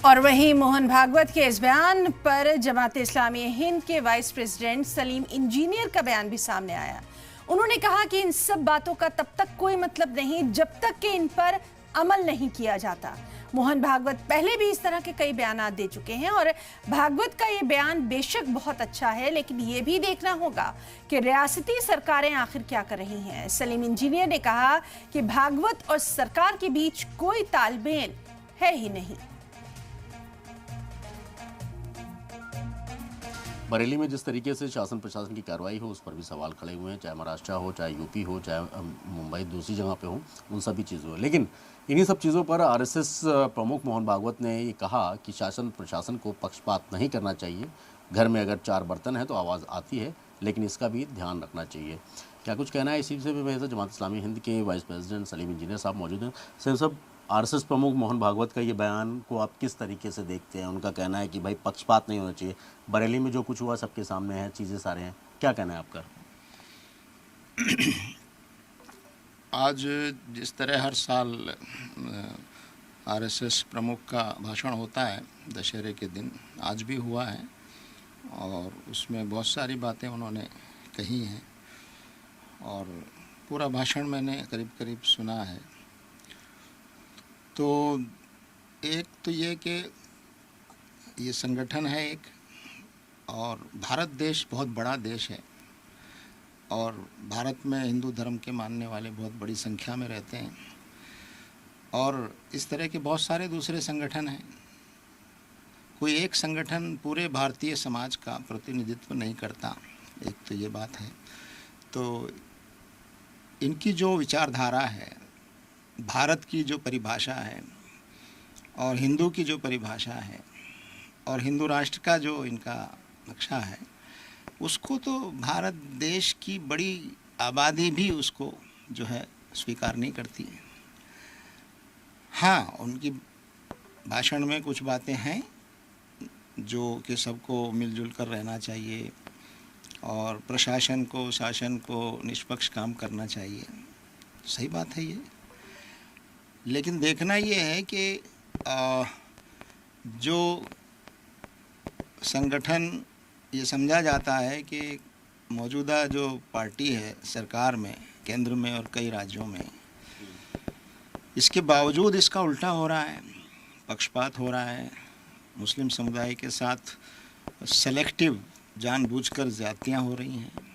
और वहीं मोहन भागवत के इस बयान पर जमात इस्लामी हिंद के वाइस प्रेसिडेंट सलीम इंजीनियर का बयान भी सामने आया। उन्होंने कहा कि इन सब बातों का तब तक कोई मतलब नहीं जब तक कि इन पर अमल नहीं किया जाता। मोहन भागवत पहले भी इस तरह के कई बयान दे चुके हैं और भागवत का ये बयान बेशक बहुत अच्छा है, लेकिन ये भी देखना होगा कि रियासती सरकारें आखिर क्या कर रही हैं। सलीम इंजीनियर ने कहा कि भागवत और सरकार के बीच कोई तालमेल है ही नहीं। बरेली में जिस तरीके से शासन प्रशासन की कार्रवाई हो उस पर भी सवाल खड़े हुए हैं, चाहे महाराष्ट्र हो, चाहे यूपी हो, चाहे मुंबई दूसरी जगह पे हो, उन सभी चीज़ों में। लेकिन इन्हीं सब चीज़ों पर आरएसएस प्रमुख मोहन भागवत ने ये कहा कि शासन प्रशासन को पक्षपात नहीं करना चाहिए। घर में अगर 4 बर्तन हैं तो आवाज़ आती है, लेकिन इसका भी ध्यान रखना चाहिए। क्या कुछ कहना है इसी से भी मेरे जमात इस्लामी हिंद के वाइस प्रेसिडेंट सलीम इंजीनियर साहब मौजूद हैं। सर साहब, आरएसएस प्रमुख मोहन भागवत का ये बयान को आप किस तरीके से देखते हैं? उनका कहना है कि भाई पक्षपात नहीं होना चाहिए, बरेली में जो कुछ हुआ सबके सामने है, चीज़ें सारे हैं, क्या कहना है आपका? आज जिस तरह हर साल आरएसएस प्रमुख का भाषण होता है दशहरे के दिन, आज भी हुआ है और उसमें बहुत सारी बातें उन्होंने कही हैं और पूरा भाषण मैंने करीब करीब सुना है। तो एक तो ये कि ये संगठन है एक, और भारत देश बहुत बड़ा देश है और भारत में हिंदू धर्म के मानने वाले बहुत बड़ी संख्या में रहते हैं और इस तरह के बहुत सारे दूसरे संगठन हैं। कोई एक संगठन पूरे भारतीय समाज का प्रतिनिधित्व नहीं करता, एक तो ये बात है। तो इनकी जो विचारधारा है, भारत की जो परिभाषा है और हिंदू की जो परिभाषा है और हिंदू राष्ट्र का जो इनका नक्शा है, उसको तो भारत देश की बड़ी आबादी भी उसको जो है स्वीकार नहीं करती है। हाँ, उनकी भाषण में कुछ बातें हैं जो कि सबको मिलजुल कर रहना चाहिए और प्रशासन को, शासन को निष्पक्ष काम करना चाहिए, सही बात है ये। लेकिन देखना ये है कि जो संगठन ये समझा जाता है कि मौजूदा जो पार्टी है सरकार में, केंद्र में और कई राज्यों में, इसके बावजूद इसका उल्टा हो रहा है, पक्षपात हो रहा है, मुस्लिम समुदाय के साथ सेलेक्टिव जानबूझकर ज़्यादतियाँ हो रही हैं।